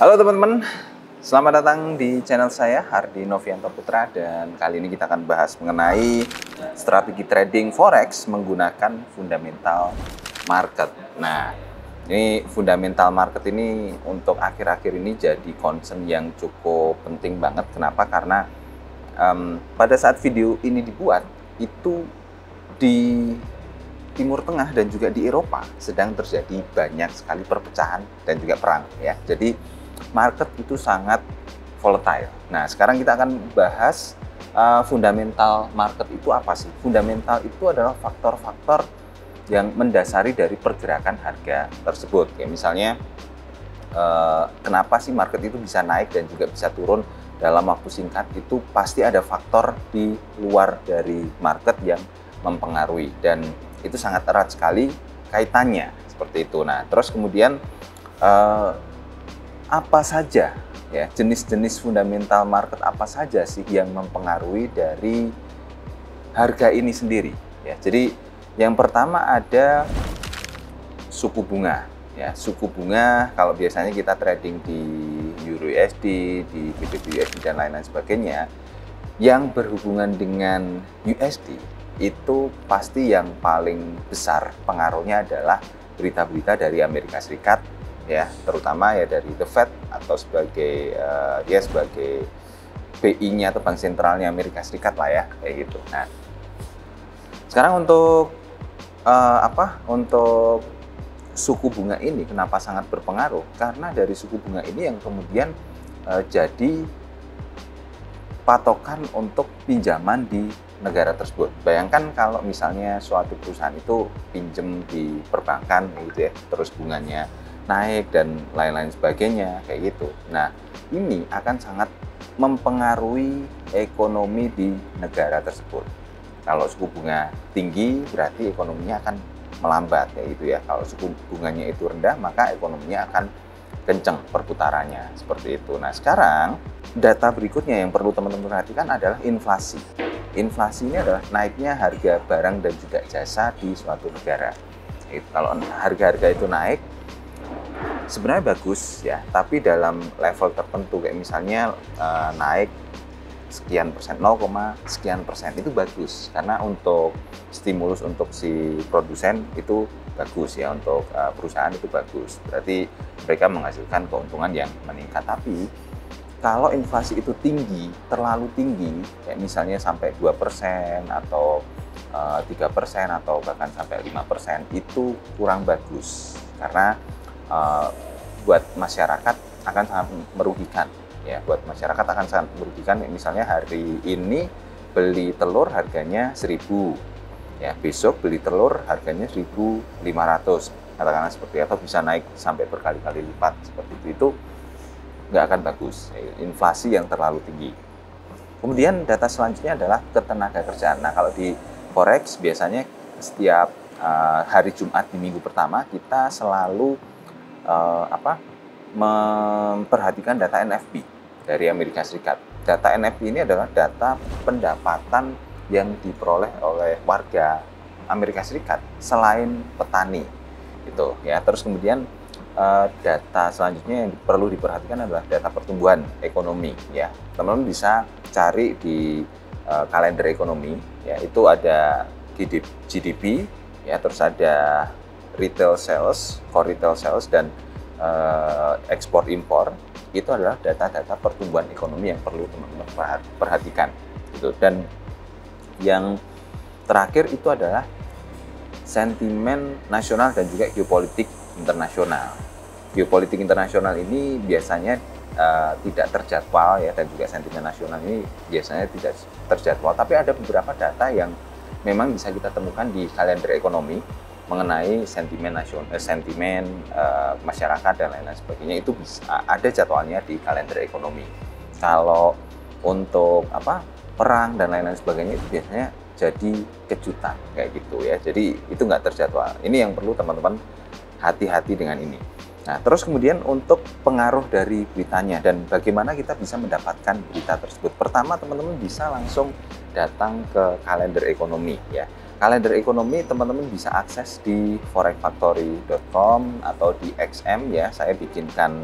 Halo teman-teman, selamat datang di channel saya Hardi Novianto Putra, dan kali ini kita akan bahas mengenai strategi trading forex menggunakan fundamental market. Nah, ini fundamental market ini untuk akhir-akhir ini jadi concern yang cukup penting banget. Kenapa? Karena pada saat video ini dibuat itu di Timur Tengah dan juga di Eropa sedang terjadi banyak sekali perpecahan dan juga perang ya. Jadi market itu sangat volatile. Nah, sekarang kita akan bahas fundamental market itu apa sih? Fundamental itu adalah faktor-faktor yang mendasari dari pergerakan harga tersebut. Kayak misalnya kenapa sih market itu bisa naik dan juga bisa turun dalam waktu singkat, itu pasti ada faktor di luar dari market yang mempengaruhi, dan itu sangat erat sekali kaitannya seperti itu. Nah, terus kemudian apa saja ya jenis-jenis fundamental market apa saja sih yang mempengaruhi dari harga ini sendiri ya. Jadi yang pertama ada suku bunga ya. Suku bunga kalau biasanya kita trading di Euro USD, di GBP USD dan lain-lain sebagainya yang berhubungan dengan USD, itu pasti yang paling besar pengaruhnya adalah berita-berita dari Amerika Serikat ya, terutama ya dari The Fed atau sebagai sebagai BI-nya atau Bank Sentralnya Amerika Serikat lah ya, kayak gitu. Nah, sekarang untuk untuk suku bunga ini kenapa sangat berpengaruh? Karena dari suku bunga ini yang kemudian jadi patokan untuk pinjaman di negara tersebut. Bayangkan kalau misalnya suatu perusahaan itu pinjem di perbankan gitu ya, terus bunganya naik dan lain-lain sebagainya kayak gitu. Nah, ini akan sangat mempengaruhi ekonomi di negara tersebut. Kalau suku bunga tinggi berarti ekonominya akan melambat kayak gitu ya. Kalau suku bunganya itu rendah maka ekonominya akan kenceng perputarannya seperti itu. Nah, sekarang data berikutnya yang perlu teman-teman perhatikan adalah inflasi. Inflasi ini adalah naiknya harga barang dan juga jasa di suatu negara. Kalau harga-harga itu naik, sebenarnya bagus ya, tapi dalam level tertentu kayak misalnya naik sekian persen, 0, sekian persen itu bagus karena untuk stimulus untuk si produsen itu bagus ya, untuk perusahaan itu bagus, berarti mereka menghasilkan keuntungan yang meningkat. Tapi kalau inflasi itu tinggi, terlalu tinggi, kayak misalnya sampai 2% atau 3% atau bahkan sampai 5%, itu kurang bagus karena buat masyarakat akan sangat merugikan ya. Buat masyarakat akan sangat merugikan, misalnya hari ini beli telur harganya 1.000 ya, besok beli telur harganya 1.500 katakanlah seperti itu, atau bisa naik sampai berkali-kali lipat seperti itu nggak akan bagus, inflasi yang terlalu tinggi. Kemudian data selanjutnya adalah ketenaga kerjaan. Nah, kalau di forex biasanya setiap hari Jumat di minggu pertama kita selalu memperhatikan data NFP dari Amerika Serikat. Data NFP ini adalah data pendapatan yang diperoleh oleh warga Amerika Serikat selain petani gitu ya. Terus kemudian data selanjutnya yang perlu diperhatikan adalah data pertumbuhan ekonomi ya. Teman-teman bisa cari di kalender ekonomi ya, itu ada GDP ya, terus ada retail sales, core retail sales, dan ekspor impor. Itu adalah data-data pertumbuhan ekonomi yang perlu teman-teman perhatikan gitu. Dan yang terakhir itu adalah sentimen nasional dan juga geopolitik internasional. Geopolitik internasional ini biasanya tidak terjadwal ya, dan juga sentimen nasional ini biasanya tidak terjadwal, tapi ada beberapa data yang memang bisa kita temukan di kalender ekonomi mengenai sentimen nasional, masyarakat dan lain-lain sebagainya. Itu bisa ada jadwalnya di kalender ekonomi. Kalau untuk perang dan lain-lain sebagainya itu biasanya jadi kejutan kayak gitu ya. Jadi itu nggak terjadwal. Ini yang perlu teman-teman hati-hati dengan ini. Nah, terus kemudian untuk pengaruh dari beritanya dan bagaimana kita bisa mendapatkan berita tersebut. Pertama, teman-teman bisa langsung datang ke kalender ekonomi ya. Kalender ekonomi teman-teman bisa akses di forexfactory.com atau di XM ya. Saya bikinkan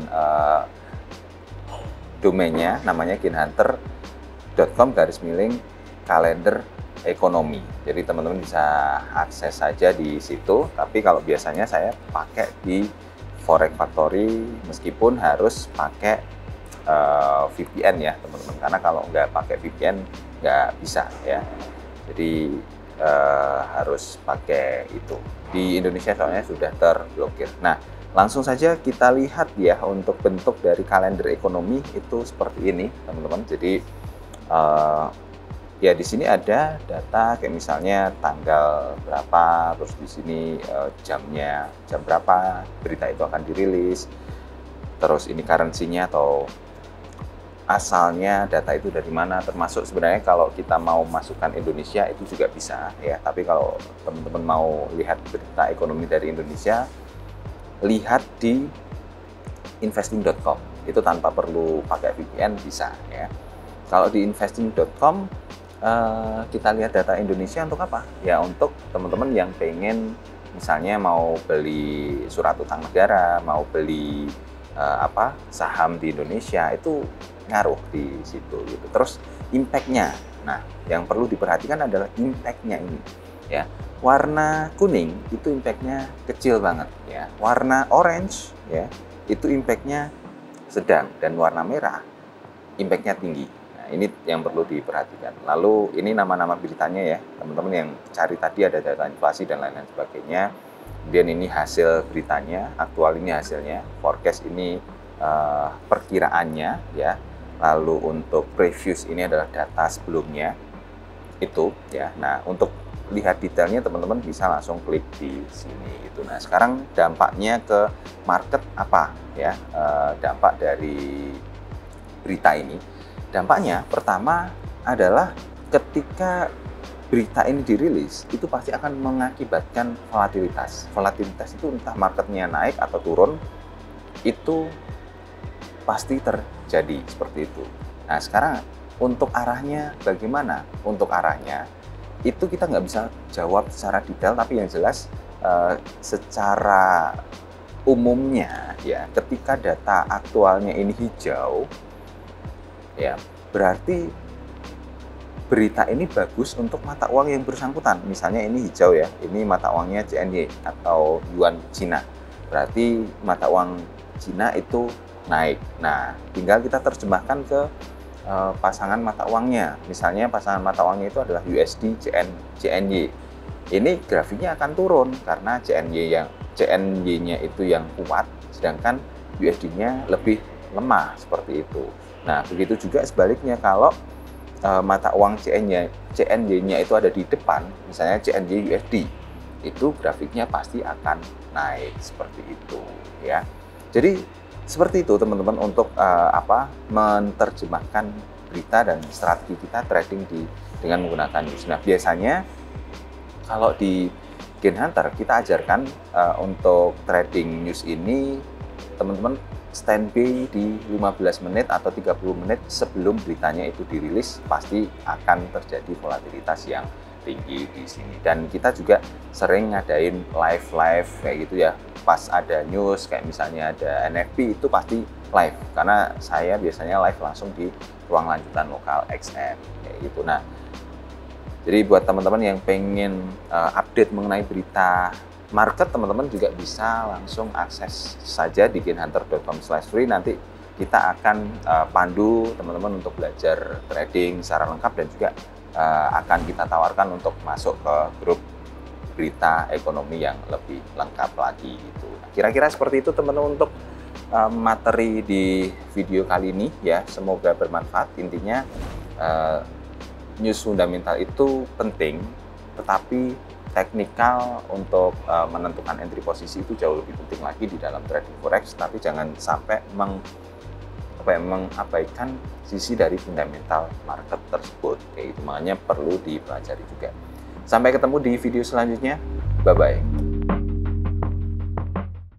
domainnya namanya genhunter.com/kalender ekonomi. Jadi teman-teman bisa akses saja di situ, tapi kalau biasanya saya pakai di Forex Factory, meskipun harus pakai VPN ya teman-teman, karena kalau nggak pakai VPN nggak bisa ya. Jadi harus pakai itu. Di Indonesia soalnya sudah terblokir. Nah, langsung saja kita lihat ya untuk bentuk dari kalender ekonomi itu seperti ini teman-teman. Jadi ya di sini ada data kayak misalnya tanggal berapa, terus di sini jamnya jam berapa berita itu akan dirilis, terus ini currency-nya atau asalnya data itu dari mana, termasuk sebenarnya kalau kita mau masukkan Indonesia itu juga bisa ya, tapi kalau teman-teman mau lihat berita ekonomi dari Indonesia, lihat di investing.com, itu tanpa perlu pakai VPN bisa ya. Kalau di investing.com kita lihat data Indonesia untuk apa? Ya untuk teman-teman yang pengen misalnya mau beli surat utang negara, mau beli saham di Indonesia, itu ngaruh di situ gitu. Terus impact-nya, nah yang perlu diperhatikan adalah impact-nya ini ya. Warna kuning itu impact-nya kecil banget ya, warna orange ya itu impact-nya sedang, dan warna merah impact-nya tinggi. Nah ini yang perlu diperhatikan. Lalu ini nama-nama beritanya ya teman-teman, yang cari tadi ada data inflasi dan lain-lain sebagainya. Kemudian ini hasil beritanya, aktual ini hasilnya, forecast ini perkiraannya ya. Lalu untuk previous ini adalah data sebelumnya itu ya. Nah untuk lihat detailnya teman-teman bisa langsung klik di sini gitu. Nah sekarang dampaknya ke market apa ya, dampak dari berita ini. Dampaknya pertama adalah ketika berita ini dirilis itu pasti akan mengakibatkan volatilitas. Volatilitas itu entah marketnya naik atau turun, itu pasti terjadi seperti itu. Nah sekarang untuk arahnya bagaimana? Untuk arahnya itu kita nggak bisa jawab secara detail, tapi yang jelas secara umumnya ya, ketika data aktualnya ini hijau ya, berarti berita ini bagus untuk mata uang yang bersangkutan. Misalnya ini hijau ya, ini mata uangnya CNY atau Yuan Cina, berarti mata uang Cina itu naik. Nah, tinggal kita terjemahkan ke pasangan mata uangnya. Misalnya pasangan mata uangnya itu adalah USD CNY. Ini grafiknya akan turun karena CNY-nya itu yang kuat, sedangkan USD-nya lebih lemah seperti itu. Nah, begitu juga sebaliknya kalau mata uang CNY-nya itu ada di depan, misalnya CNY USD, itu grafiknya pasti akan naik seperti itu ya. Jadi seperti itu teman-teman untuk menerjemahkan berita dan strategi kita trading dengan menggunakan news. Nah biasanya kalau di GenHunter kita ajarkan untuk trading news ini teman-teman standby di 15 menit atau 30 menit sebelum beritanya itu dirilis, pasti akan terjadi volatilitas yang tinggi di sini. Dan kita juga sering ngadain live kayak gitu ya, pas ada news kayak misalnya ada NFP itu pasti live, karena saya biasanya live langsung di ruang lanjutan lokal XM kayak gitu. Nah jadi buat teman-teman yang pengen update mengenai berita market, teman-teman juga bisa langsung akses saja di genhunter.com/free. Nanti kita akan pandu teman-teman untuk belajar trading secara lengkap, dan juga akan kita tawarkan untuk masuk ke grup berita ekonomi yang lebih lengkap lagi gitu. Kira-kira seperti itu teman-teman untuk materi di video kali ini ya. Semoga bermanfaat. Intinya news fundamental itu penting, tetapi teknikal untuk menentukan entry posisi itu jauh lebih penting lagi di dalam trading forex. Tapi jangan sampai mengabaikan sisi dari fundamental market tersebut kayak gitu. Makanya perlu dipelajari juga. Sampai ketemu di video selanjutnya. Bye bye.